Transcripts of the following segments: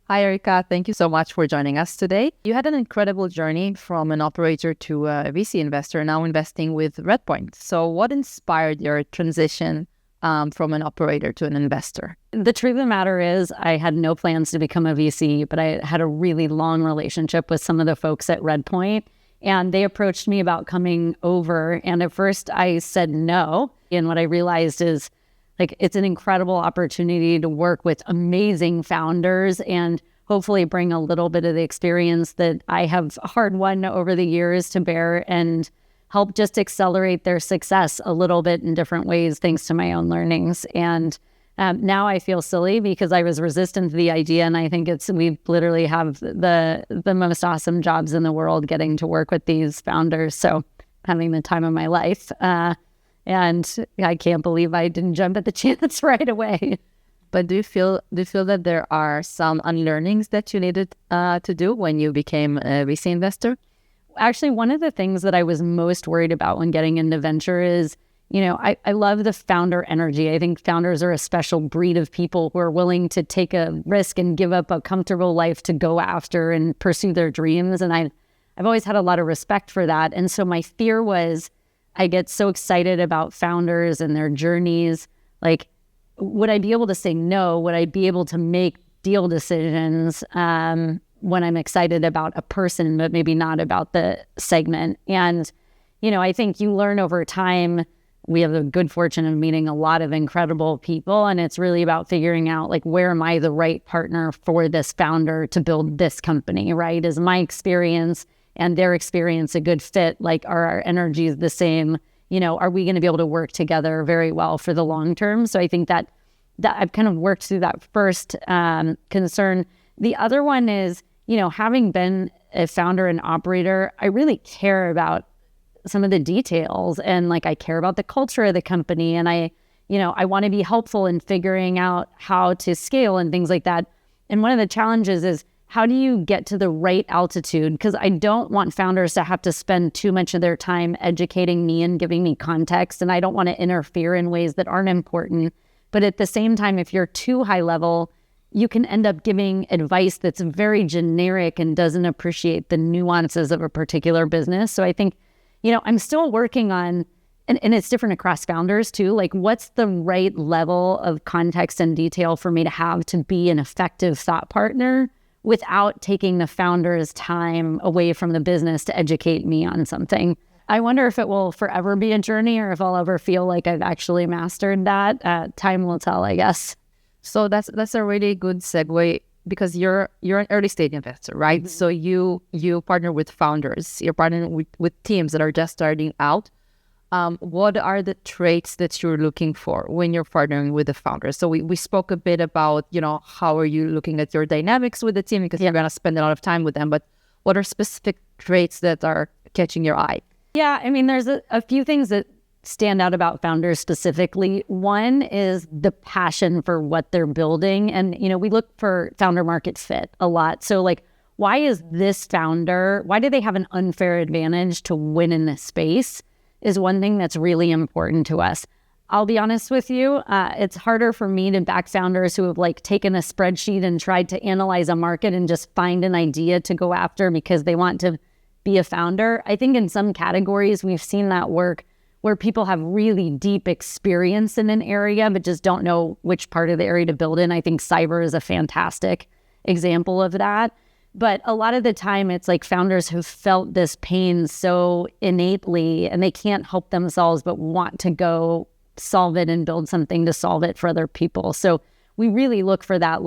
Hi, Erica. Thank you so much for joining us today. You had an incredible journey from an operator to a VC investor, now investing with Redpoint. So what inspired your transition from an operator to an investor? The truth of the matter is I had no plans to become a VC, but I had a really long relationship with some of the folks at Redpoint, and they approached me about coming over. And at first I said no. And what I realized is it's an incredible opportunity to work with amazing founders and hopefully bring a little bit of the experience that I have hard won over the years to bear and help just accelerate their success a little bit in different ways, thanks to my own learnings. And now I feel silly because I was resistant to the idea, and I think we literally have the most awesome jobs in the world getting to work with these founders. So having the time of my life. And I can't believe I didn't jump at the chance right away. But do you feel that there are some unlearnings that you needed to do when you became a VC investor? Actually, one of the things that I was most worried about when getting into venture is, I love the founder energy. I think founders are a special breed of people who are willing to take a risk and give up a comfortable life to go after and pursue their dreams. And I've always had a lot of respect for that. And so my fear was, I get so excited about founders and their journeys. Would I be able to say no? Would I be able to make deal decisions when I'm excited about a person, but maybe not about the segment? And, I think you learn over time. We have the good fortune of meeting a lot of incredible people, and it's really about figuring out, where am I the right partner for this founder to build this company, right? Is my experience and their experience a good fit? Are our energies the same? Are we going to be able to work together very well for the long term? So I think that I've kind of worked through that first concern. The other one is, having been a founder and operator, I really care about some of the details, and I care about the culture of the company, and I want to be helpful in figuring out how to scale and things like that. And one of the challenges is, how do you get to the right altitude? Because I don't want founders to have to spend too much of their time educating me and giving me context, and I don't want to interfere in ways that aren't important. But at the same time, if you're too high level, you can end up giving advice that's very generic and doesn't appreciate the nuances of a particular business. So I think, I'm still working on, and it's different across founders too, what's the right level of context and detail for me to have to be an effective thought partner without taking the founder's time away from the business to educate me on something. I wonder if it will forever be a journey or if I'll ever feel like I've actually mastered that. Time will tell, I guess. So that's a really good segue, because you're an early stage investor, right? Mm-hmm. So you partner with founders, you're partnering with teams that are just starting out. What are the traits that you're looking for when you're partnering with the founders? So we spoke a bit about, how are you looking at your dynamics with the team, because you're going to spend a lot of time with them, but what are specific traits that are catching your eye? Yeah, there's a few things that stand out about founders specifically. One is the passion for what they're building. And, we look for founder market fit a lot. So why is this founder, why do they have an unfair advantage to win in this space is one thing that's really important to us. I'll be honest with you, it's harder for me to back founders who have taken a spreadsheet and tried to analyze a market and just find an idea to go after because they want to be a founder. I think in some categories, we've seen that work where people have really deep experience in an area, but just don't know which part of the area to build in. I think cyber is a fantastic example of that. But a lot of the time, it's founders who felt this pain so innately, and they can't help themselves but want to go solve it and build something to solve it for other people. So we really look for that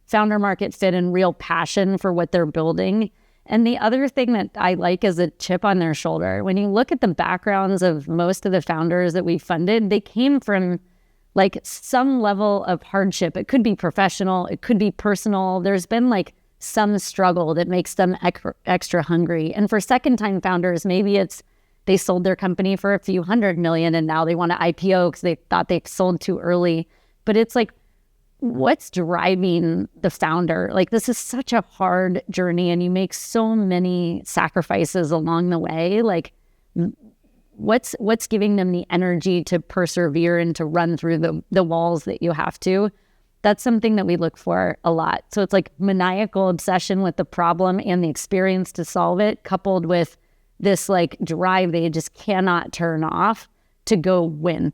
founder market fit and real passion for what they're building. And the other thing that I like is a chip on their shoulder. When you look at the backgrounds of most of the founders that we funded, they came from some level of hardship. It could be professional, it could be personal. There's been some struggle that makes them extra hungry. And for second-time founders, maybe it's they sold their company for a few $100 million and now they want to IPO because they thought they sold too early. But it's what's driving the founder? This is such a hard journey and you make so many sacrifices along the way. What's giving them the energy to persevere and to run through the walls that you have to? That's something that we look for a lot. So it's like maniacal obsession with the problem and the experience to solve it, coupled with this like drive they just cannot turn off to go win.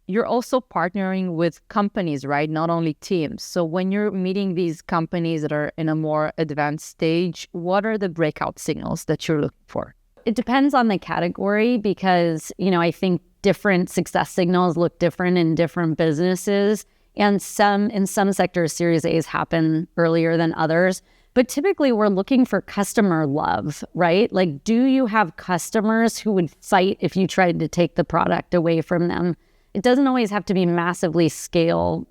You're also partnering with companies, right? Not only teams. So when you're meeting these companies that are in a more advanced stage, what are the breakout signals that you're looking for? It depends on the category because, I think different success signals look different in different businesses. And in some sectors, Series A's happen earlier than others. But typically we're looking for customer love, right? Like, do you have customers who would fight if you tried to take the product away from them? It doesn't always have to be massively scale,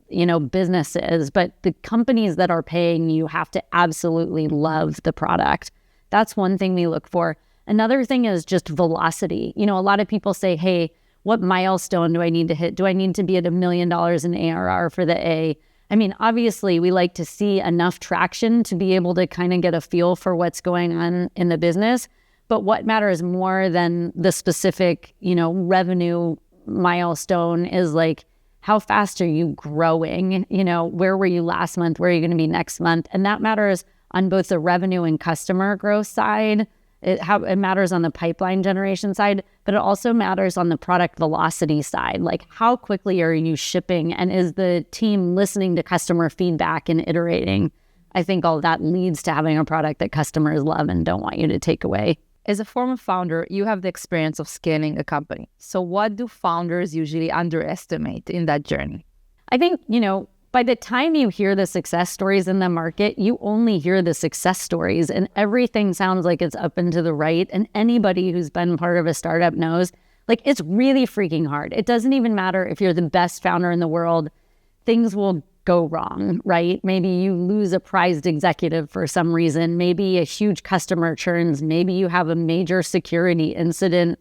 businesses, but the companies that are paying you have to absolutely love the product. That's one thing we look for. Another thing is just velocity. A lot of people say, hey, what milestone do I need to hit? Do I need to be at $1 million in ARR for the A? I mean, obviously, we like to see enough traction to be able to kind of get a feel for what's going on in the business. But what matters more than the specific, revenue milestone is like, how fast are you growing? Where were you last month? Where are you going to be next month? And that matters on both the revenue and customer growth side. It matters on the pipeline generation side, but it also matters on the product velocity side. Like, how quickly are you shipping? And is the team listening to customer feedback and iterating? I think all that leads to having a product that customers love and don't want you to take away. As a former founder, you have the experience of scaling a company. So what do founders usually underestimate in that journey? I think, by the time you hear the success stories in the market, you only hear the success stories and everything sounds like it's up and to the right. And anybody who's been part of a startup knows, like, it's really freaking hard. It doesn't even matter if you're the best founder in the world. Things will go wrong, right? Maybe you lose a prized executive for some reason. Maybe a huge customer churns. Maybe you have a major security incident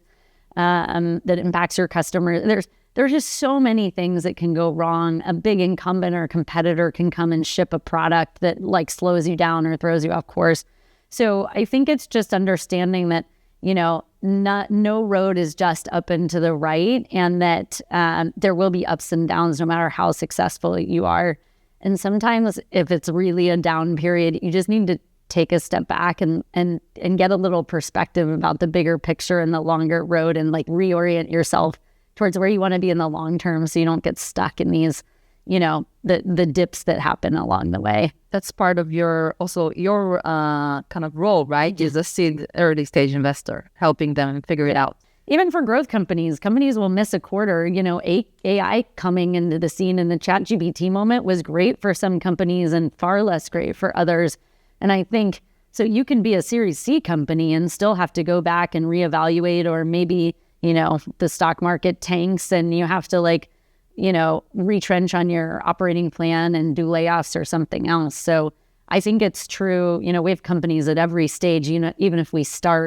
that impacts your customer. There's just so many things that can go wrong. A big incumbent or competitor can come and ship a product that like slows you down or throws you off course. So I think it's just understanding that, no road is just up and to the right, and that there will be ups and downs no matter how successful you are. And sometimes if it's really a down period, you just need to take a step back and get a little perspective about the bigger picture and the longer road, and like reorient yourself towards where you want to be in the long term so you don't get stuck in these, the dips that happen along the way. That's part of your kind of role, right? Is a seed early stage investor, helping them figure it out. Even for growth companies will miss a quarter. AI coming into the scene in the ChatGPT moment was great for some companies and far less great for others. And I think, so you can be a Series C company and still have to go back and reevaluate, or maybe, the stock market tanks and you have to retrench on your operating plan and do layoffs or something else. So I think it's true. We have companies at every stage, even if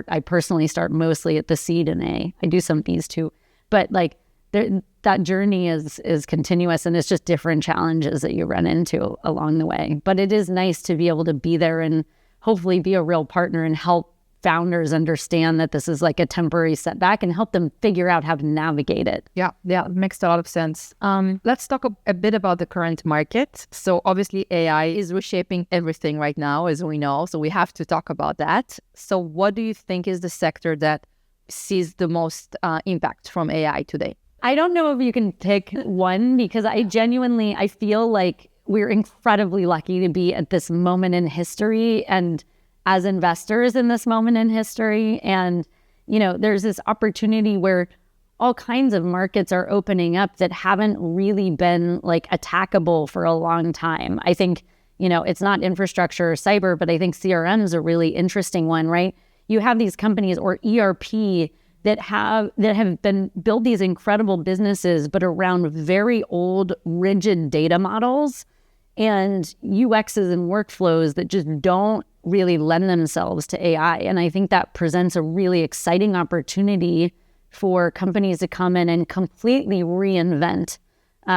I personally start mostly at the seed and A. I do some Bs too, but that journey is continuous, and it's just different challenges that you run into along the way. But it is nice to be able to be there and hopefully be a real partner and help founders understand that this is like a temporary setback and help them figure out how to navigate it. Yeah, it makes a lot of sense. Let's talk a bit about the current market. So obviously AI is reshaping everything right now, as we know. So we have to talk about that. So what do you think is the sector that sees the most impact from AI today? I don't know if you can pick one, because I feel like we're incredibly lucky to be at this moment in history and as investors in this moment in history. And, there's this opportunity where all kinds of markets are opening up that haven't really been attackable for a long time. I think, it's not infrastructure or cyber, but I think CRM is a really interesting one, right? You have these companies or ERP that have been built these incredible businesses, but around very old, rigid data models and UXs and workflows that just don't really lend themselves to AI. And I think that presents a really exciting opportunity for companies to come in and completely reinvent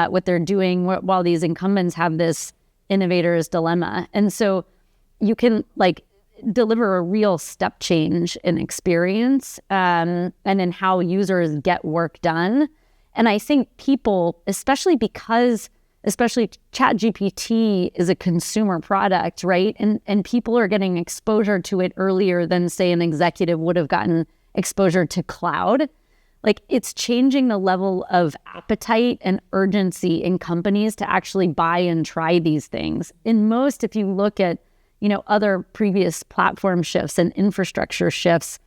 what they're doing while these incumbents have this innovator's dilemma. And so you can deliver a real step change in experience and in how users get work done. And I think people, especially because especially ChatGPT is a consumer product, right? And people are getting exposure to it earlier than, say, an executive would have gotten exposure to cloud. Like, it's changing the level of appetite and urgency in companies to actually buy and try these things. In most, if you look at, other previous platform shifts and infrastructure shifts,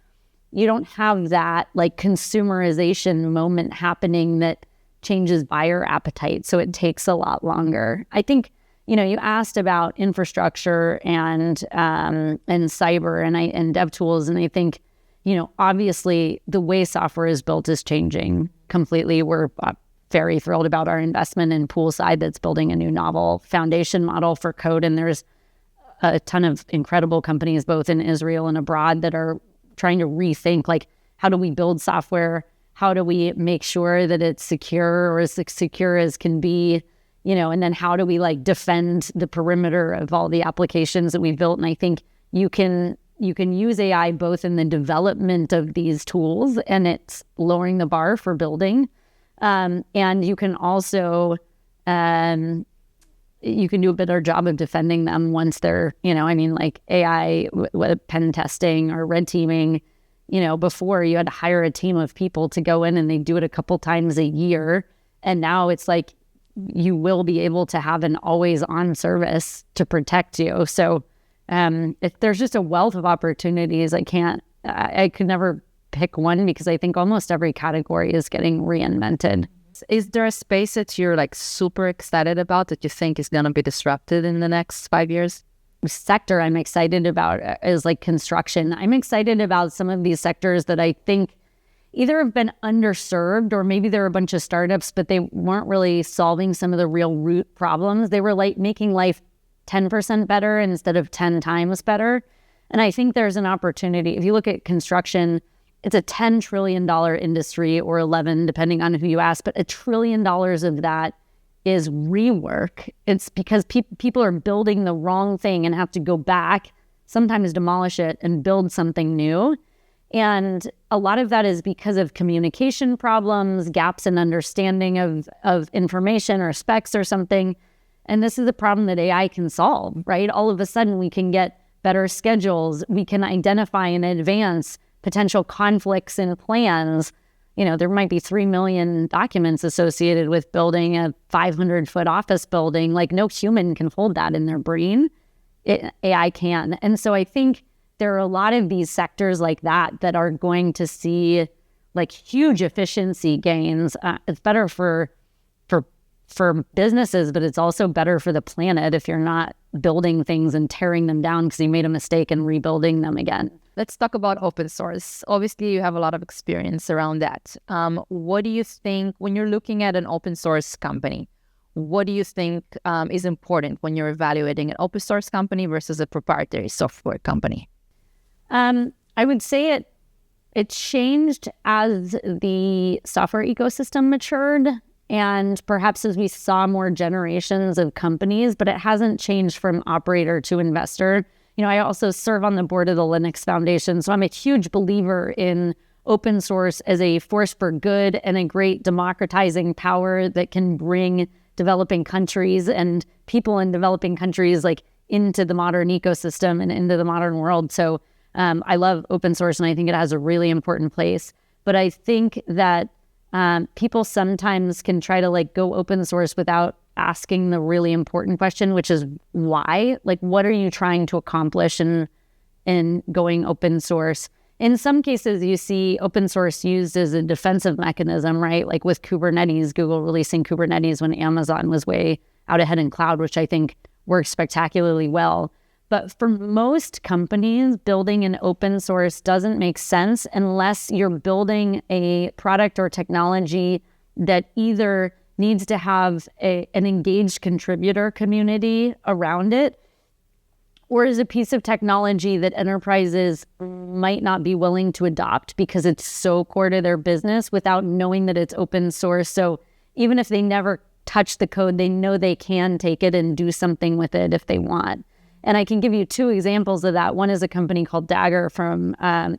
you don't have that like consumerization moment happening that changes buyer appetite. So it takes a lot longer. I think, you asked about infrastructure and cyber and dev tools, and I think, obviously the way software is built is changing completely. We're very thrilled about our investment in Poolside that's building a new novel foundation model for code. And there's a ton of incredible companies, both in Israel and abroad, that are trying to rethink, like, how do we build software? How do we make sure that it's secure, or as secure as can be? And then how do we like defend the perimeter of all the applications that we've built? And I think you can use AI both in the development of these tools, and it's lowering the bar for building. And you can also, you can do a better job of defending them once they're, like AI with pen testing or red teaming. Before you had to hire a team of people to go in and they do it a couple times a year. And now it's like, you will be able to have an always on service to protect you. So if there's just a wealth of opportunities, I could never pick one, because I think almost every category is getting reinvented. Is there a space that you're like super excited about that you think is going to be disrupted in the next 5 years? Sector I'm excited about is like construction. I'm excited about some of these sectors that I think either have been underserved, or maybe there are a bunch of startups, but they weren't really solving some of the real root problems. They were like making life 10% better instead of 10 times better. And I think there's an opportunity. If you look at construction, it's a $10 trillion industry, or 11, depending on who you ask, but $1 trillion of that is rework. It's because people are building the wrong thing and have to go back, sometimes demolish it, and build something new. And a lot of that is because of communication problems, gaps in understanding of information or specs or something. And this is a problem that AI can solve, right? All of a sudden, we can get better schedules. We can identify in advance potential conflicts in plans. There might be 3 million documents associated with building a 500-foot office building. Like, no human can hold that in their brain. AI can. And so I think there are a lot of these sectors like that are going to see like huge efficiency gains. It's better for businesses, but it's also better for the planet if you're not building things and tearing them down because you made a mistake and rebuilding them again. Let's talk about open source. Obviously, you have a lot of experience around that. What do you think when you're looking at an open source company? What do you think is important when you're evaluating an open source company versus a proprietary software company? I would say it changed as the software ecosystem matured, and perhaps as we saw more generations of companies, but it hasn't changed from operator to investor. I also serve on the board of the Linux Foundation, so I'm a huge believer in open source as a force for good and a great democratizing power that can bring developing countries and people in developing countries like into the modern ecosystem and into the modern world. So I love open source, and I think it has a really important place. But I think that people sometimes can try to like go open source without asking the really important question, which is why? Like, what are you trying to accomplish in going open source? In some cases, you see open source used as a defensive mechanism, right? Like with Kubernetes, Google releasing Kubernetes when Amazon was way out ahead in cloud, which I think works spectacularly well. But for most companies, building an open source doesn't make sense unless you're building a product or technology that either needs to have an engaged contributor community around it, or is a piece of technology that enterprises might not be willing to adopt because it's so core to their business without knowing that it's open source. So even if they never touch the code, they know they can take it and do something with it if they want. And I can give you two examples of that. One is a company called Dagger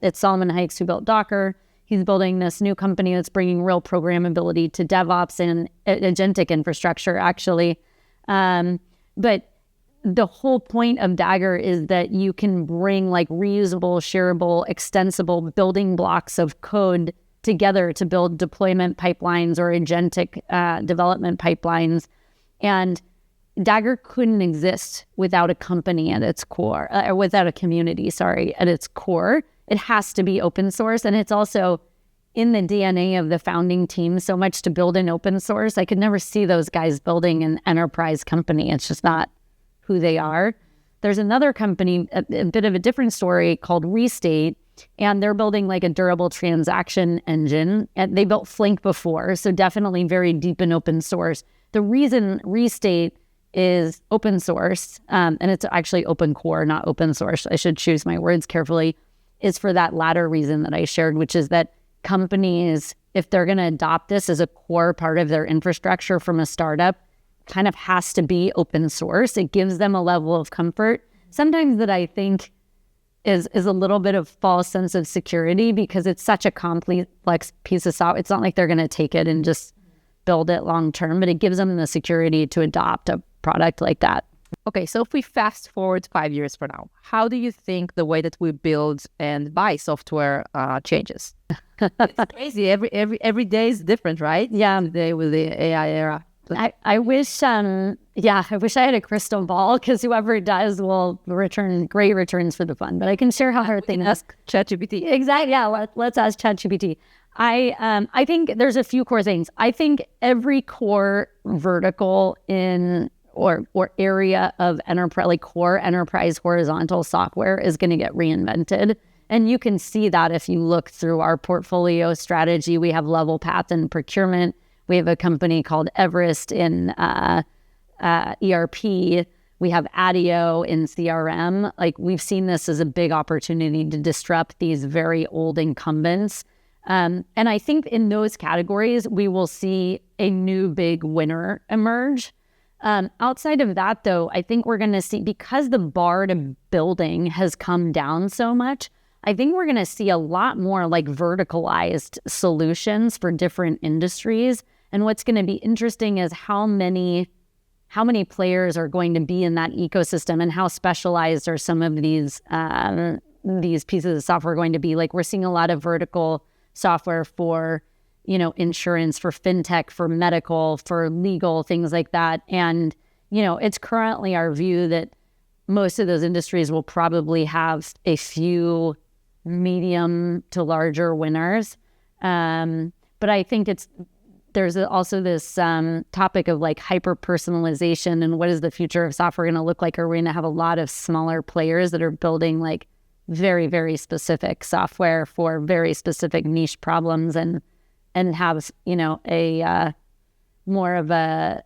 it's Solomon Hykes who built Docker. He's building this new company that's bringing real programmability to DevOps and agentic infrastructure, actually. But the whole point of Dagger is that you can bring like reusable, shareable, extensible building blocks of code together to build deployment pipelines or agentic development pipelines. And Dagger couldn't exist without a company at its core, or without a community, at its core. It has to be open source. And it's also in the DNA of the founding team so much to build an open source. I could never see those guys building an enterprise company. It's just not who they are. There's another company, a bit of a different story, called Restate, and they're building like a durable transaction engine. And they built Flink before, so definitely very deep in open source. The reason Restate is open source, and it's actually open core, not open source, I should choose my words carefully, is for that latter reason that I shared, which is that companies, if they're going to adopt this as a core part of their infrastructure from a startup, kind of has to be open source. It gives them a level of comfort, sometimes that I think is a little bit of false sense of security, because it's such a complex piece of software. It's not like they're going to take it and just build it long term, but it gives them the security to adopt a product like that. Okay, so if we fast forward 5 years from now, how do you think the way that we build and buy software changes? It's crazy. Every day is different, right? Yeah. Today with the AI era. I wish I had a crystal ball, because whoever does will return great returns for the fund. But I can share how hard things. Ask ChatGPT. Exactly. Yeah. Let's ask ChatGPT. I think there's a few core things. I think every core vertical in or area of enterprise, like core enterprise horizontal software, is going to get reinvented. And you can see that if you look through our portfolio strategy. We have Level Path in procurement. We have a company called Everest in ERP. We have Adeo in CRM. Like, we've seen this as a big opportunity to disrupt these very old incumbents. And I think in those categories, we will see a new big winner emerge. Outside of that, though, I think we're going to see, because the bar to building has come down so much, I think we're going to see a lot more like verticalized solutions for different industries. And what's going to be interesting is how many players are going to be in that ecosystem, and how specialized are some of these pieces of software going to be. Like, we're seeing a lot of vertical software for, insurance, for fintech, for medical, for legal, things like that. And, it's currently our view that most of those industries will probably have a few medium to larger winners. But I think there's also this topic of like hyper-personalization, and what is the future of software going to look like? Are we going to have a lot of smaller players that are building like very, very specific software for very specific niche problems, and have, a more of a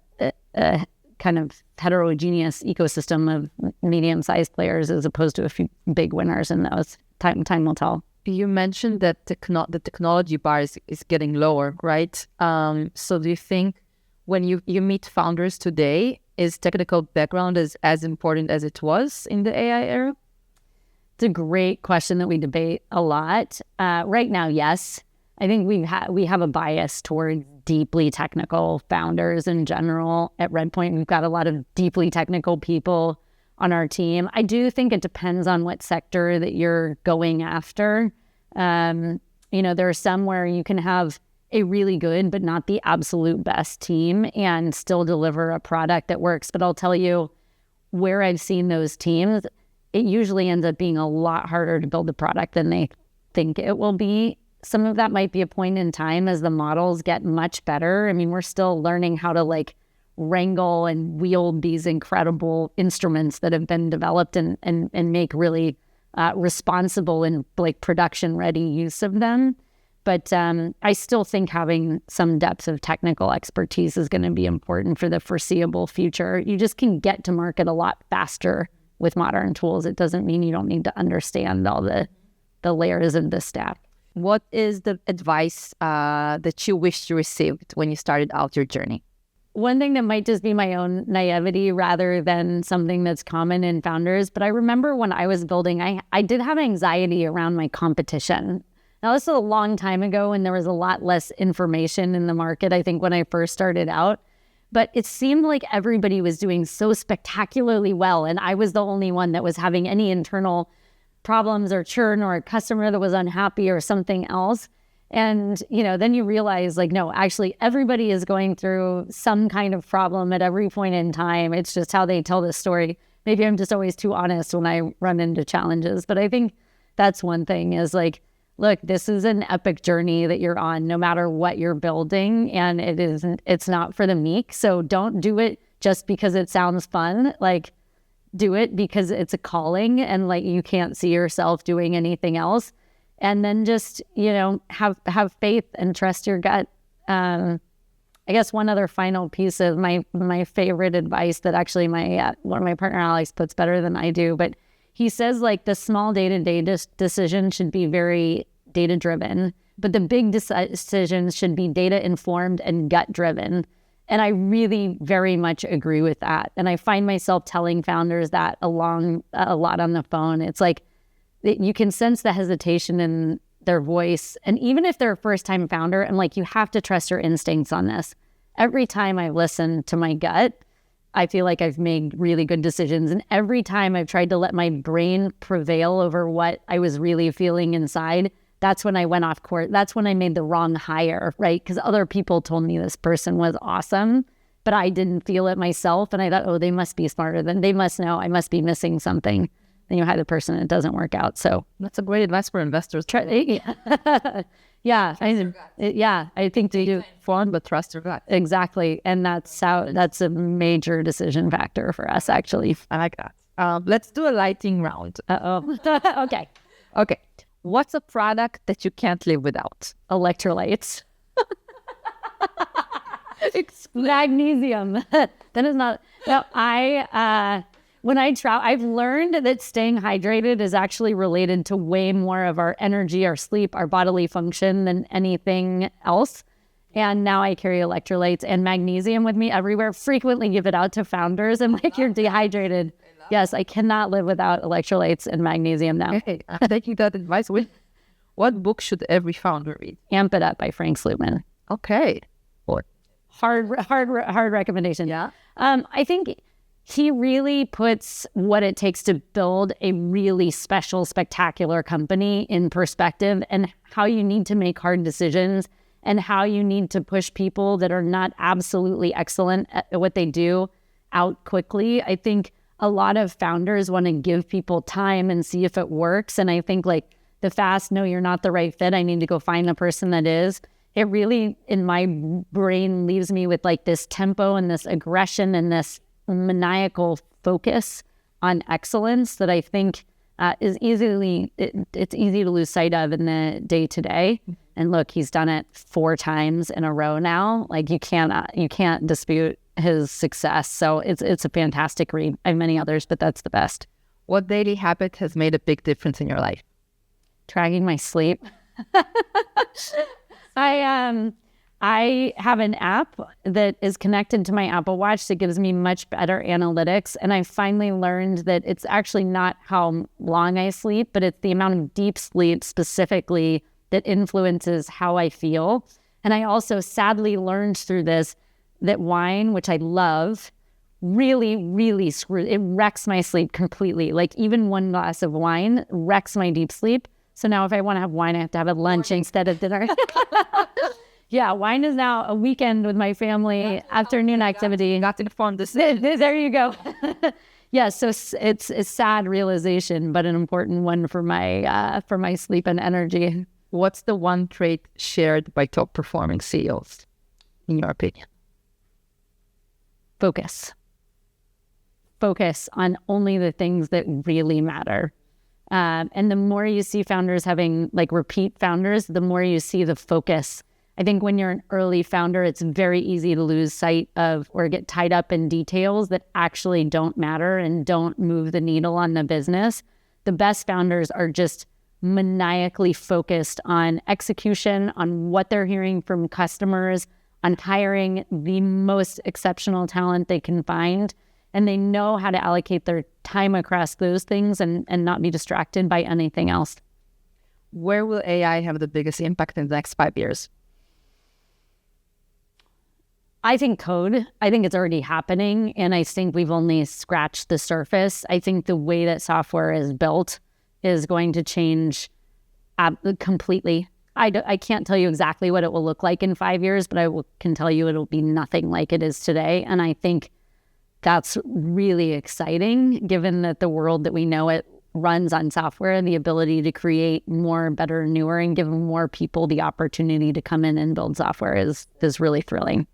kind of heterogeneous ecosystem of medium-sized players, as opposed to a few big winners in those? Time will tell. You mentioned that the technology bar is getting lower, right? So do you think when you meet founders today, is technical background as important as it was in the AI era? It's a great question that we debate a lot. Right now, yes. I think we have a bias toward deeply technical founders in general. At Redpoint, we've got a lot of deeply technical people on our team. I do think it depends on what sector that you're going after. There are some where you can have a really good but not the absolute best team and still deliver a product that works. But I'll tell you, where I've seen those teams, it usually ends up being a lot harder to build a product than they think it will be. Some of that might be a point in time as the models get much better. I mean, we're still learning how to like wrangle and wield these incredible instruments that have been developed and make really responsible and like production ready use of them. But I still think having some depth of technical expertise is going to be important for the foreseeable future. You just can get to market a lot faster with modern tools. It doesn't mean you don't need to understand all the layers of the stack. What is the advice that you wish you received when you started out your journey? One thing that might just be my own naivety rather than something that's common in founders, but I remember when I was building, I did have anxiety around my competition. Now, this was a long time ago, and there was a lot less information in the market, I think, when I first started out. But it seemed like everybody was doing so spectacularly well. And I was the only one that was having any internal problems or churn or a customer that was unhappy or something else. And, then you realize like, no, actually everybody is going through some kind of problem at every point in time. It's just how they tell the story. Maybe I'm just always too honest when I run into challenges. But I think that's one thing is like, look, this is an epic journey that you're on, no matter what you're building. And it's not for the meek. So don't do it just because it sounds fun. Like, do it because it's a calling and like you can't see yourself doing anything else. And then just, have faith and trust your gut. I guess one other final piece of my favorite advice that actually one of my partner Alex puts better than I do, but he says like the small day-to-day decision should be very data-driven, but the big decisions should be data-informed and gut-driven. And I really very much agree with that. And I find myself telling founders that a lot on the phone. It's like you can sense the hesitation in their voice. And even if they're a first-time founder, I'm like, you have to trust your instincts on this. Every time I listen to my gut, I feel like I've made really good decisions. And every time I've tried to let my brain prevail over what I was really feeling inside, that's when I went off course. That's when I made the wrong hire, right? Because other people told me this person was awesome, but I didn't feel it myself. And I thought, oh, they must be smarter than they must know. I must be missing something. Then you hire the person and it doesn't work out. So that's a great advice for investors. Yeah, I think they do. Fun, but trust your gut. Exactly, and that's a major decision factor for us, actually. I like that. Let's do a lightning round. Okay. What's a product that you can't live without? Electrolytes. Magnesium. That is not. No, when I travel, I've learned that staying hydrated is actually related to way more of our energy, our sleep, our bodily function than anything else. And now I carry electrolytes and magnesium with me everywhere, frequently give it out to founders. And like, you're dehydrated. Yes, I cannot live without electrolytes and magnesium now. Okay, I'm taking that advice. What book should every founder read? Amp It Up by Frank Slootman. Okay. Hard recommendation. Yeah. I think he really puts what it takes to build a really special, spectacular company in perspective, and how you need to make hard decisions and how you need to push people that are not absolutely excellent at what they do out quickly. I think a lot of founders want to give people time and see if it works. And I think like the fast, no, you're not the right fit, I need to go find a person that is. It really, in my brain, leaves me with like this tempo and this aggression and this maniacal focus on excellence that I think is it's easy to lose sight of in the day to day. And look, he's done it 4 times in a row now. Like you can't dispute his success. So it's a fantastic read. I have many others, but that's the best. What daily habit has made a big difference in your life? Tracking my sleep. I have an app that is connected to my Apple Watch that gives me much better analytics. And I finally learned that it's actually not how long I sleep, but it's the amount of deep sleep specifically that influences how I feel. And I also sadly learned through this that wine, which I love, really, really it wrecks my sleep completely. Like even one glass of wine wrecks my deep sleep. So now if I want to have wine, I have to have it lunch instead of dinner. Yeah, wine is now a weekend with my family, afternoon activity. Got to inform decision. There you go. Yeah, so it's a sad realization, but an important one for my sleep and energy. What's the one trait shared by top performing CEOs, in your opinion? Focus. Focus on only the things that really matter. And the more you see founders having like repeat founders, the more you see the focus. I think when you're an early founder, it's very easy to lose sight of or get tied up in details that actually don't matter and don't move the needle on the business. The best founders are just maniacally focused on execution, on what they're hearing from customers, on hiring the most exceptional talent they can find. And they know how to allocate their time across those things and not be distracted by anything else. Where will AI have the biggest impact in the next 5 years? I think code, I think it's already happening. And I think we've only scratched the surface. I think the way that software is built is going to change completely. I can't tell you exactly what it will look like in 5 years, but can tell you it'll be nothing like it is today. And I think that's really exciting, given that the world that we know it runs on software, and the ability to create more, better, newer, and give more people the opportunity to come in and build software is really thrilling.